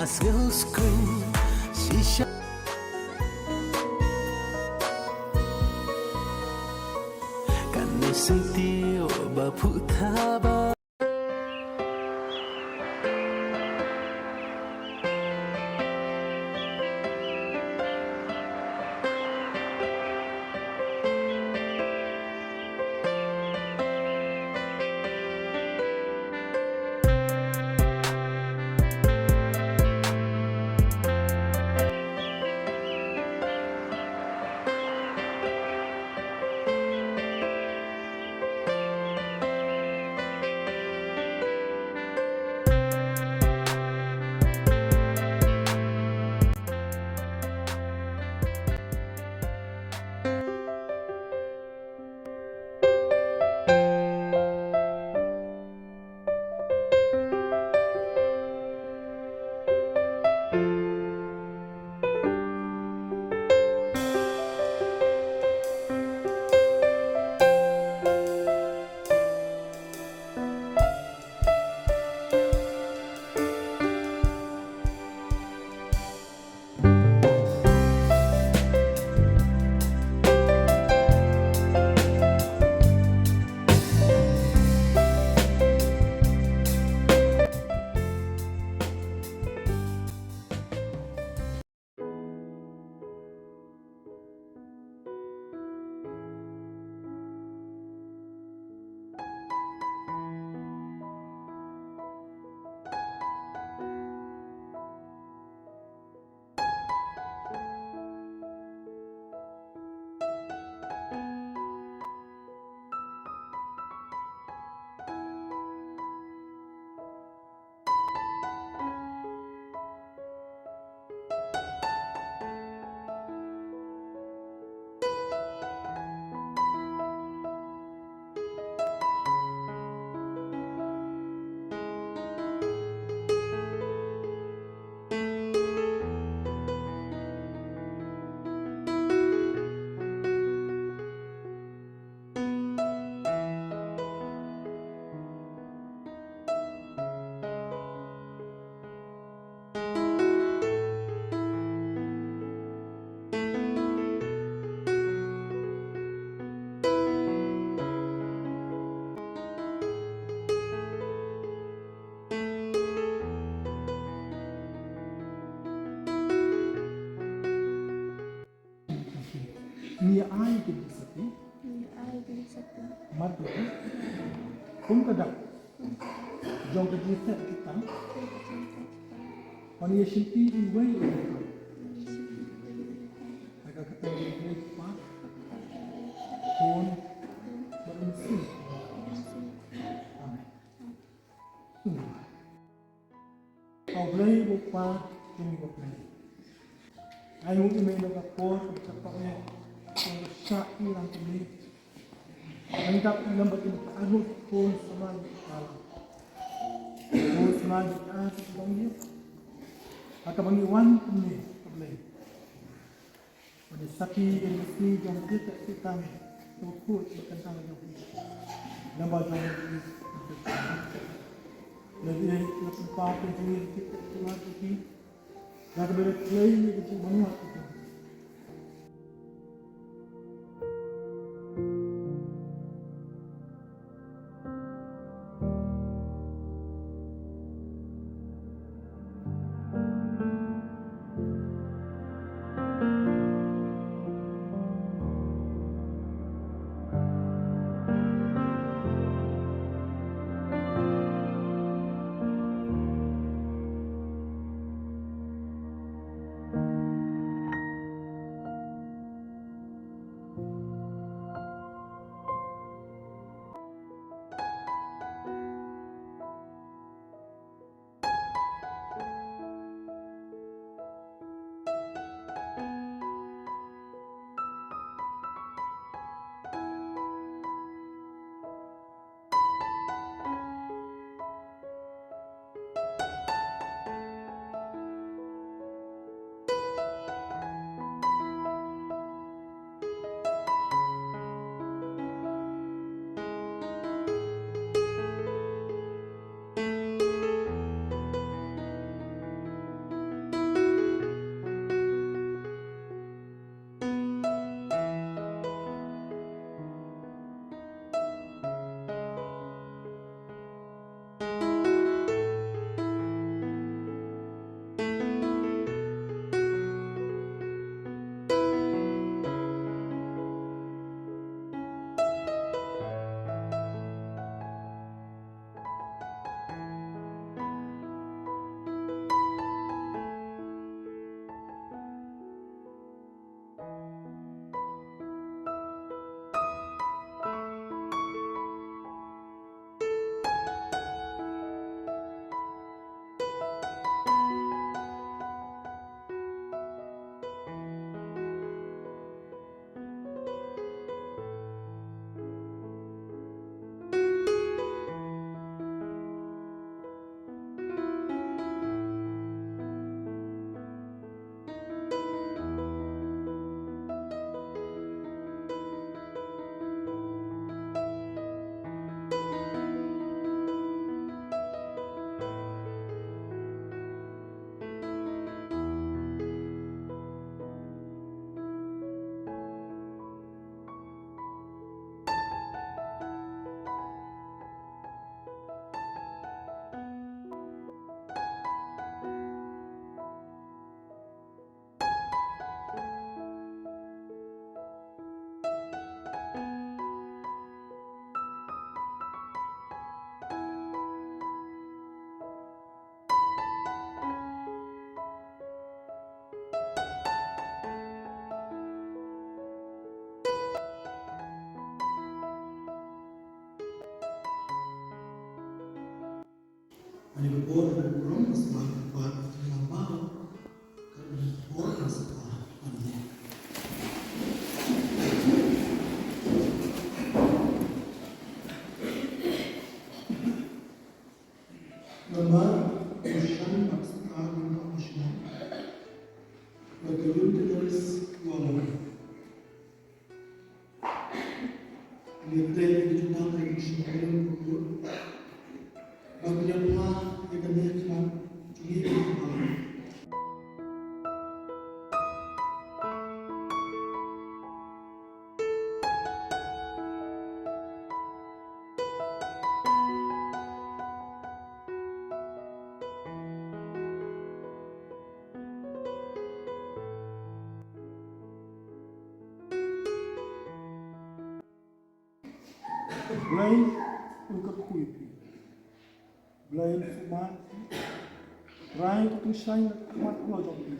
screen shisha kan sentio bapu thaba Nia ai ke sati madu kum kada jong ke jita kita pani shinti in way aga kata ni pa kon berisi au blai bupa kini bupa ayo email ka por cepat ni sa ilang kini ang dapat lambat ini arut pun sama kala pun sama di bangi atau bangi wan ini boleh pada sapi dan mesti yang kita kita tukut tentang yang lambat yang lebih tempat yang kita tuan ini dah berkelai ni kita menguat kita. Ani berbuat dan berbuat sebagai buat terlampau karena orang sekolah ini. Gambar usian maksudnya untuk usian. Bagaimana terus walau Nilai dijual dari sekolah dulu. Bagaimana yang dilakukan ini? Belai untuk kuipi, belai fumat, rai untuk shine kumat lojong ini,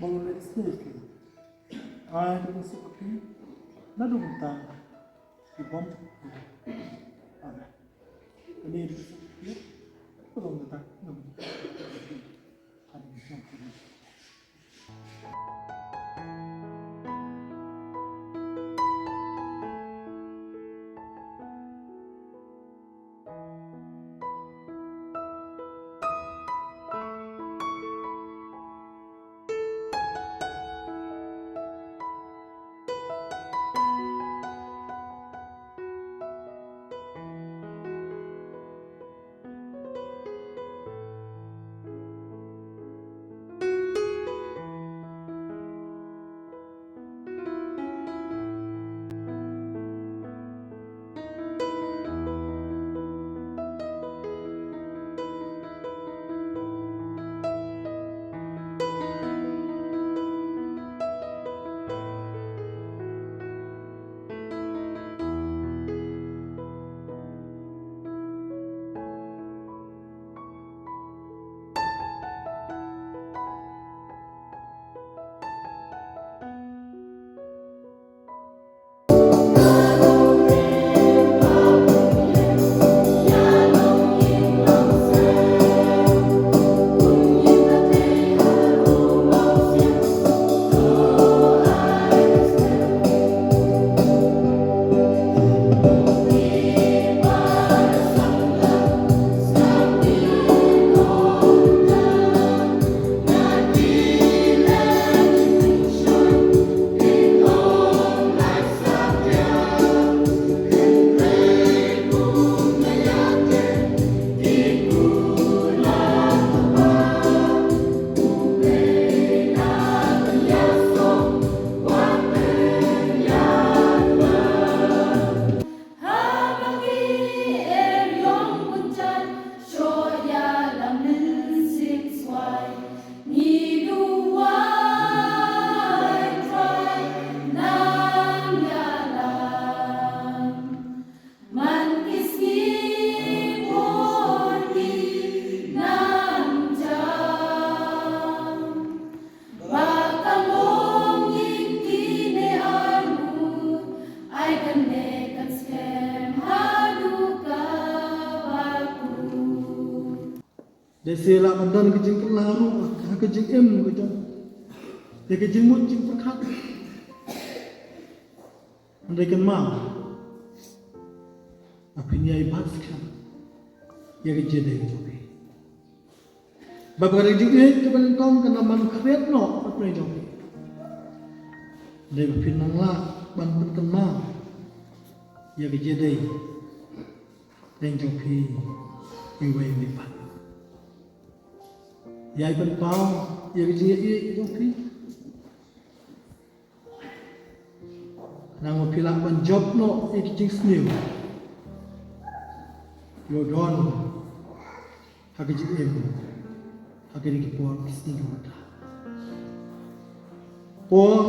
bangun lagi sedikit, ay untuk seperti, nado mentang, ibom, ada, ini ya, belum mentang, belum, ada di sana. Desi la mandan kejing kelaru, kejing kejong, dia kejing mut jing perkat. Andai kan mau, apa ni ay baskan, ya kejing dia jogi. Bapak kejing itu kan kau kena man kret no, apa ni jogi. Dia pinang lah, ban penten mau, ya kejing dia jogi, iway lipat. Yai pen pau, ya kejing itu pi. Nang pilak ban job no, ya kejing sniu. Yo don, hak kejing hak kejing puan sniu mata. Puan,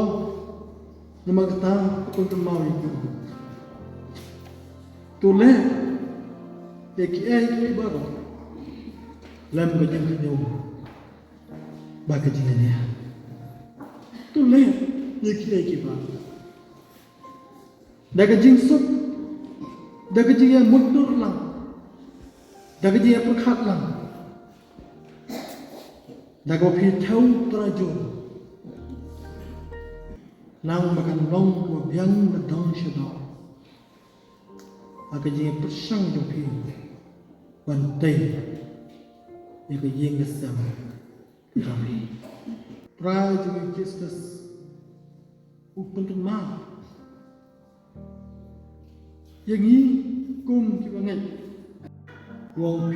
nama kita pun termau itu. Tule, ya kejing baru. Lam kejing kejing. Bagi jinnya, tu leh, leki ba. Daga jing sup, daga jing yang mundur lang. Daga dia perkhat lang. Daga phi theo trajo. Nang makan long wa biang na dong shado. Aga dia persang jo phi. Wan tei. Yaga yeng gesam. Kami. Prai juga Kristus. Upun ma. Yang ini kum kita ngai. Wong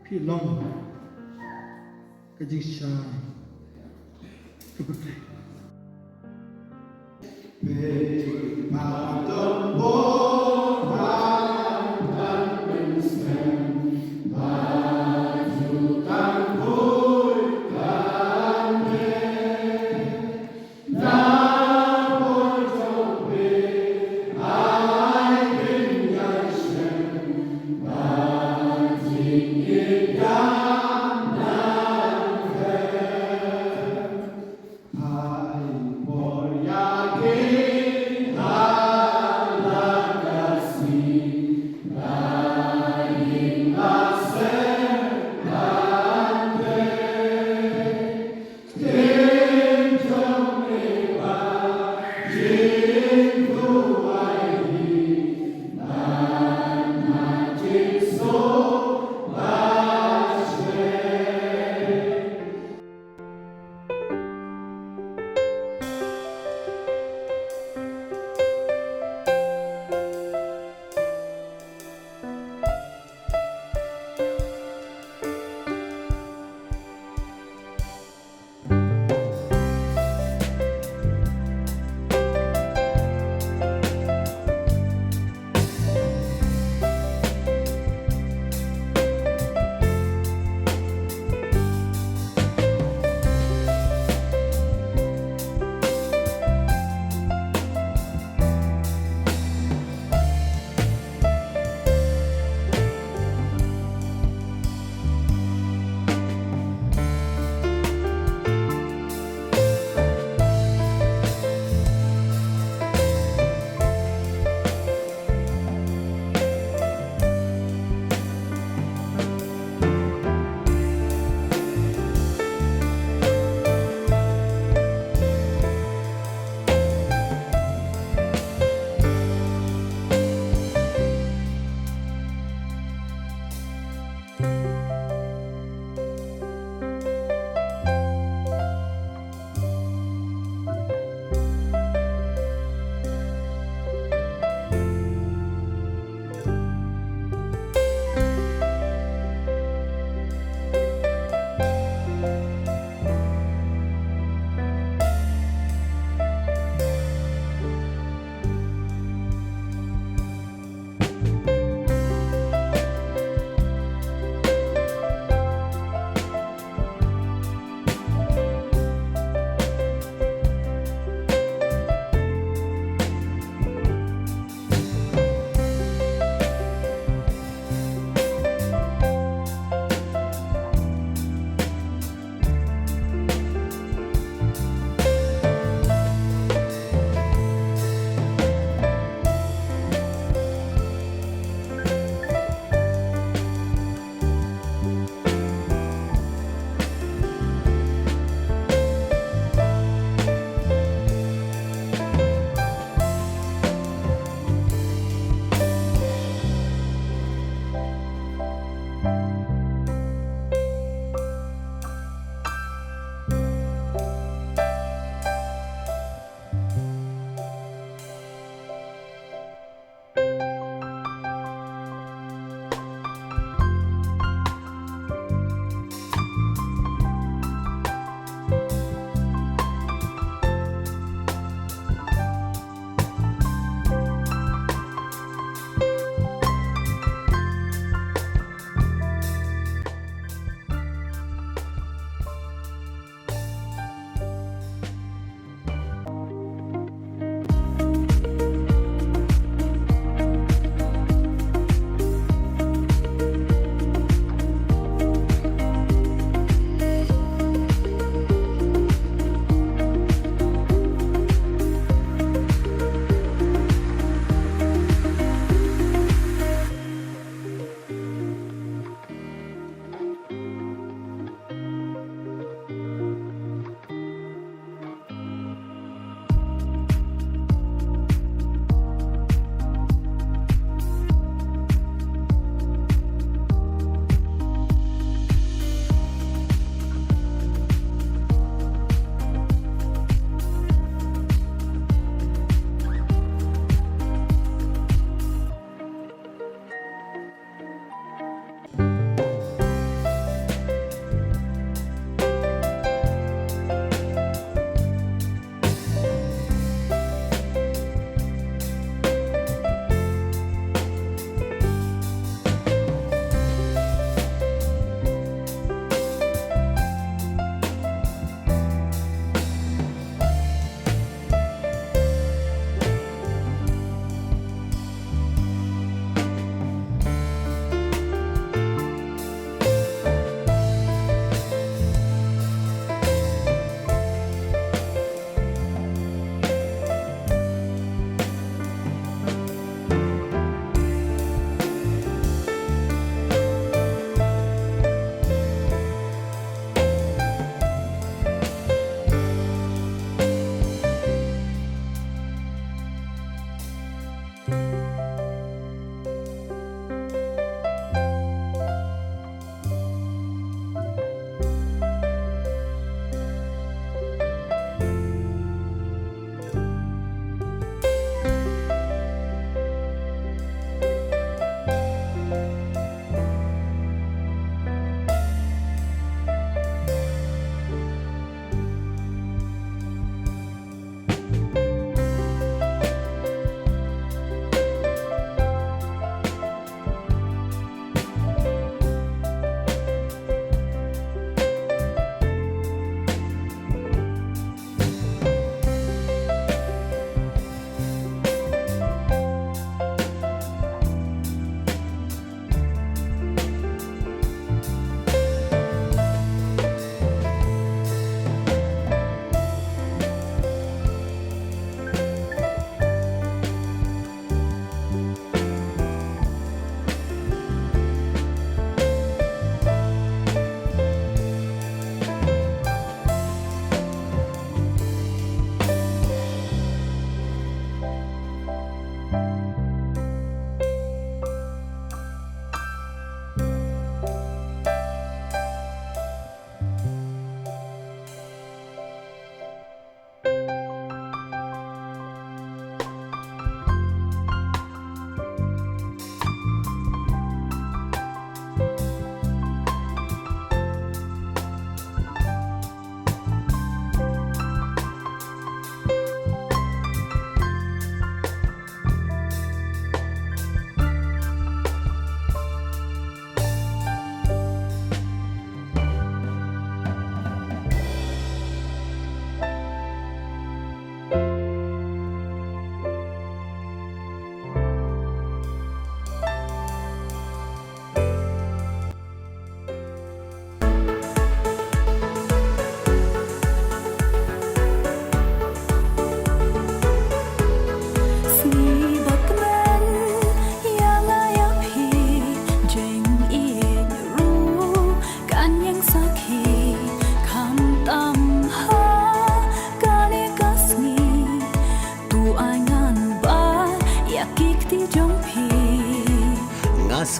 pi long. Kajik syai. Kebekai.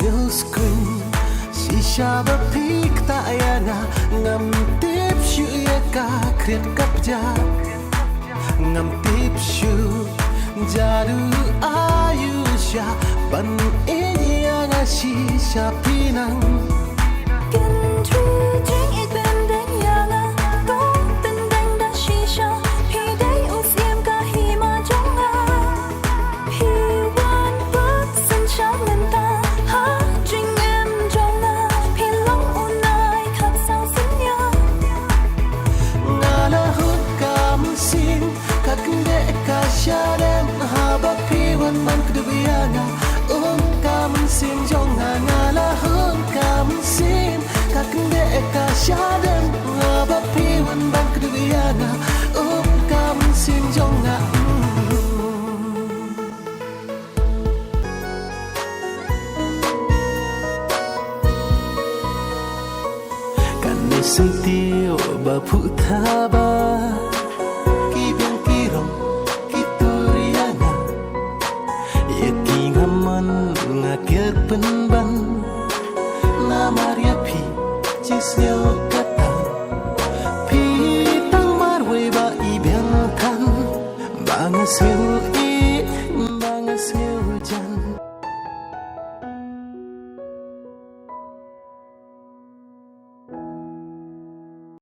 snow screen shisha ba pik ta ya na ngam tip shu ya ka kriat kap ja ngam tip shu jaru ayusha ban ya na shisha pinang man kedubiana kamun sim jong ngala hun kamun sim kakende ka shaden abapi wan ban kedubiana kamun sim jong na kan sentiu ba puthaba penban na Maria Pi cisneu